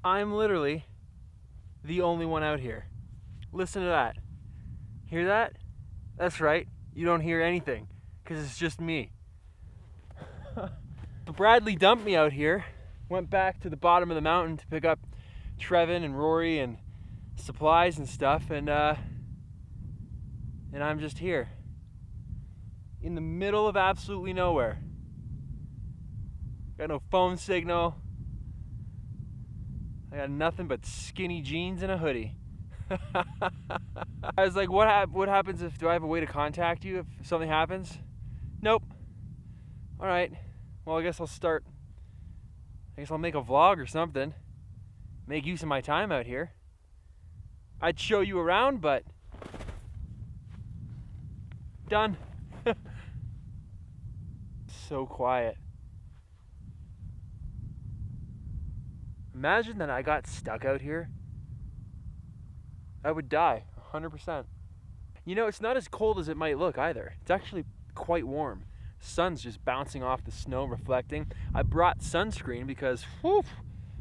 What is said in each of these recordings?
I'm literally the only one out here. Listen to that. Hear that? That's right. You don't hear anything because it's just me. Bradley dumped me out here, went back to the bottom of the mountain to pick up Trevin and Rory and supplies and stuff, and I'm just here in the middle of absolutely nowhere. Got no phone signal. I got nothing but skinny jeans and a hoodie. I was like, what happens if, do I have a way to contact you if something happens? Nope. All right. Well, I guess I'll make a vlog or something. Make use of my time out here. I'd show you around, but done. So quiet. Imagine that I got stuck out here. I would die, 100%. You know, it's not as cold as it might look either. It's actually quite warm. Sun's just bouncing off the snow, reflecting. I brought sunscreen because, whew,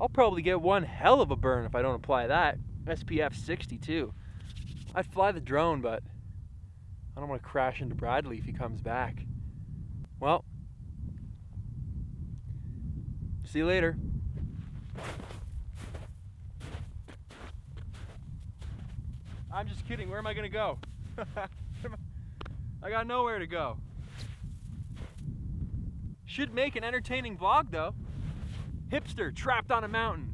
I'll probably get one hell of a burn if I don't apply that. SPF 62. I'd fly the drone, but I don't want to crash into Bradley if he comes back. Well, see you later. I'm just kidding. Where am I gonna go? I got nowhere to go. Should make an entertaining vlog though. Hipster trapped on a mountain.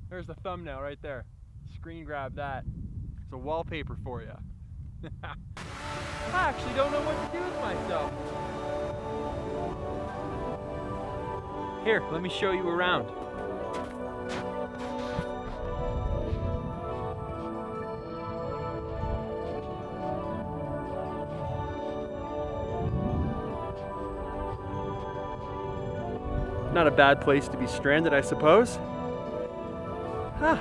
There's the thumbnail right there. Screen grab that. It's a wallpaper for you. I actually don't know what to do with myself. Here, let me show you around. Not a bad place to be stranded, I suppose. Huh.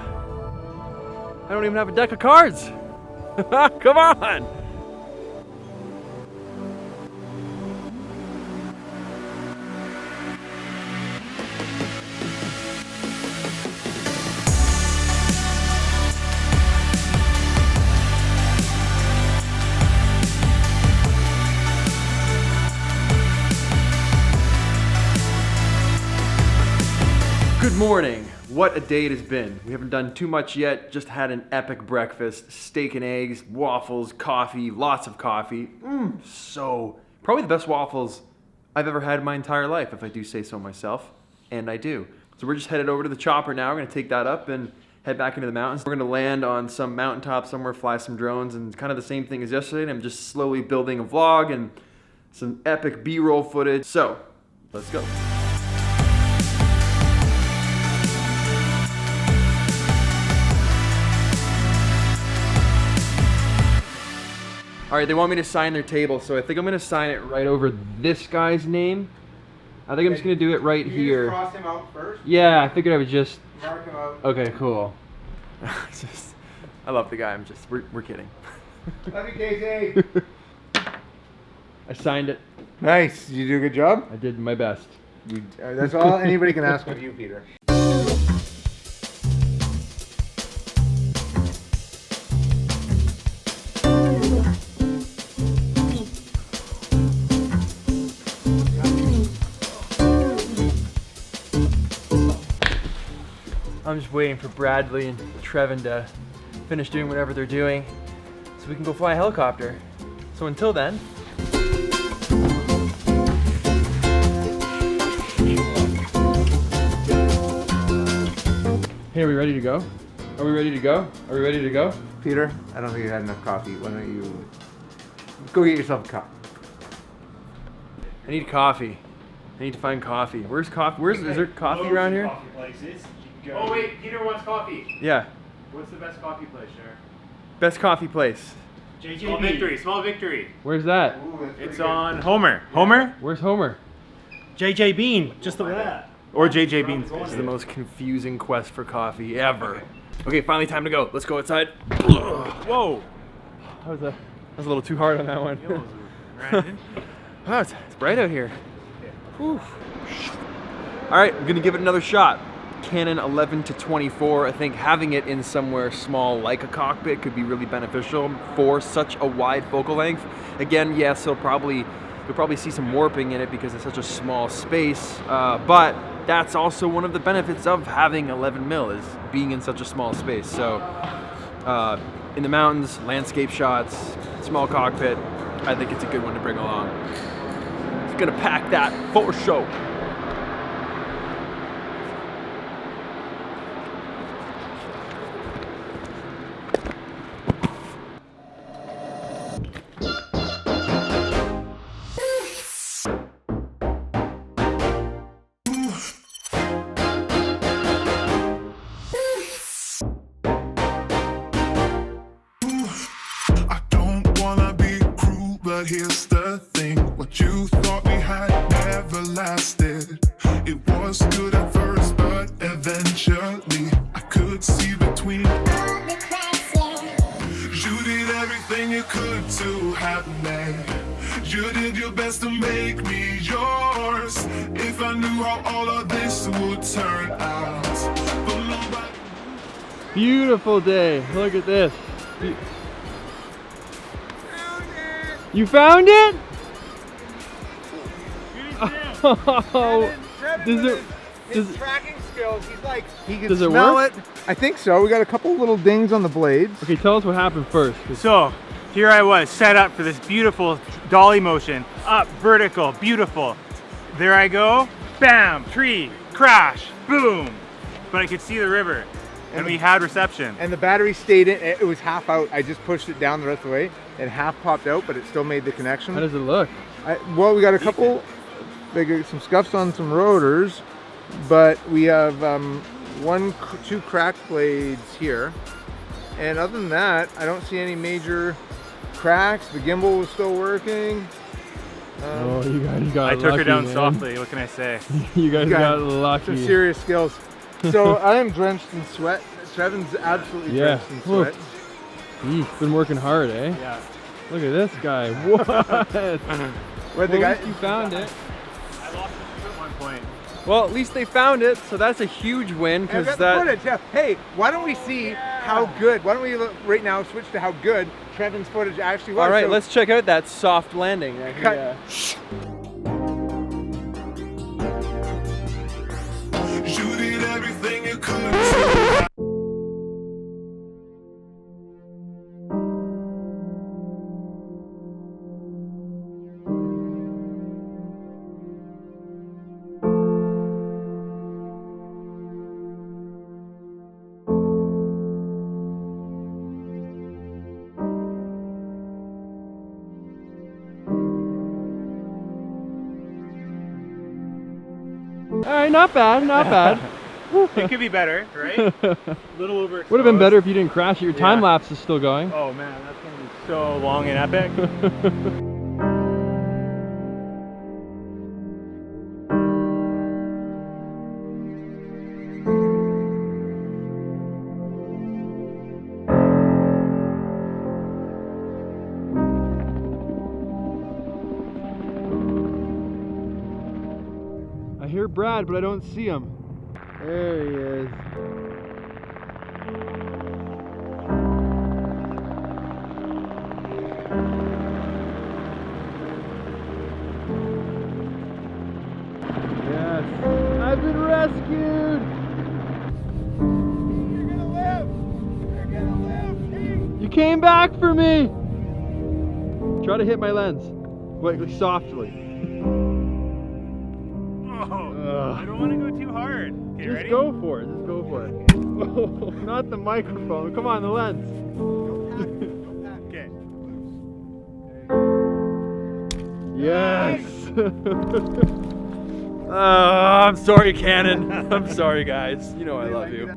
I don't even have a deck of cards. Come on! Good morning. What a day it has been. We haven't done too much yet, just had an epic breakfast. Steak and eggs, waffles, coffee, lots of coffee. So, probably the best waffles I've ever had in my entire life, if I do say so myself. And I do. So we're just headed over to the chopper now. We're gonna take that up and head back into the mountains. We're gonna land on some mountaintop somewhere, fly some drones, and kind of the same thing as yesterday. And I'm just slowly building a vlog and some epic B-roll footage. So, let's go. All right, they want me to sign their table, so I think I'm gonna sign it right over this guy's name. I think I'm just gonna do it right here. Just cross him out first? Yeah, I figured I would just Mark him out. Okay, cool. I love the guy. We're kidding. Love you, Casey. I signed it. Nice. Did you do a good job? I did my best. That's all anybody can ask of you, Peter. I'm just waiting for Bradley and Trevin to finish doing whatever they're doing so we can go fly a helicopter. So until then, hey, are we ready to go? Are we ready to go? Are we ready to go? Peter, I don't think you had enough coffee. Why don't you go get yourself a cup? I need coffee. I need to find coffee. Where's coffee? Is there coffee around here? Coffee places. Oh wait, Peter wants coffee. Yeah. What's the best coffee place, Jared? Best coffee place. JJB. Small victory, small victory. Where's that? Ooh, It's on Homer. Homer? Where's Homer? JJ Bean, just over that. Or JJ Bean's. This is the most confusing quest for coffee ever. Okay, finally time to go. Let's go outside. Whoa. That was a little too hard on that one. Oh, it's bright out here. Whew. All right, I'm gonna give it another shot. Canon 11 to 24. I think having it in somewhere small like a cockpit could be really beneficial for such a wide focal length. Again, yes, you'll probably see some warping in it because it's such a small space, but that's also one of the benefits of having 11mm is being in such a small space. So in the mountains, landscape shots, small cockpit, I think it's a good one to bring along. It's gonna pack that for show. But here's the thing, what you thought we had never lasted. It was good at first, but eventually I could see between all the cracks, yeah. You did everything you could to have me. You did your best to make me yours. If I knew how all of this would turn out, but nobody... Beautiful day, look at this. You found it? Oh, His tracking skills, he's like, he can Does it smell work? it. I think so. We got a couple little dings on the blades. Okay, tell us what happened first. So here I was set up for this beautiful dolly motion, up, vertical, beautiful. There I go, bam, tree, crash, boom. But I could see the river and we had reception. And the battery stayed in. It was half out. I just pushed it down the rest of the way. And half popped out, but it still made the connection. How does it look? Well, we got a couple, some scuffs on some rotors, but we have two cracked blades here. And other than that, I don't see any major cracks. The gimbal was still working. Oh, you guys got I lucky, took her down man. softly, what can I say? You guys got lucky. Some serious skills. So I am drenched in sweat. Trevin's absolutely drenched in sweat. He's been working hard, eh? Yeah. Look at this guy. What? Where the Well, guy? at least you found it. I lost the shoot at one point. Well, at least they found it, so that's a huge win I've because got that. the footage. Yeah. Hey, why don't we see how good? Why don't we right now switch to how good Trevin's footage actually was? All right, So- let's check out that soft landing. Cut. You did everything you could to... All right, not bad, not bad. It could be better, right? A little over. Would have been better if you didn't crash it. Your time lapse is still going. Oh man, that's gonna be so long and epic. I hear Brad, but I don't see him. There he is. Yes, I've been rescued. You're gonna live. You're gonna live, Pete. You came back for me. Try to hit my lens, like softly. Oh, I don't want to go too hard. Okay, Just ready? go for it. Just go for it. Oh, not the microphone. Come on, the lens. Okay. Yes. Oh, I'm sorry, Canon. I'm sorry, guys. You know I love you.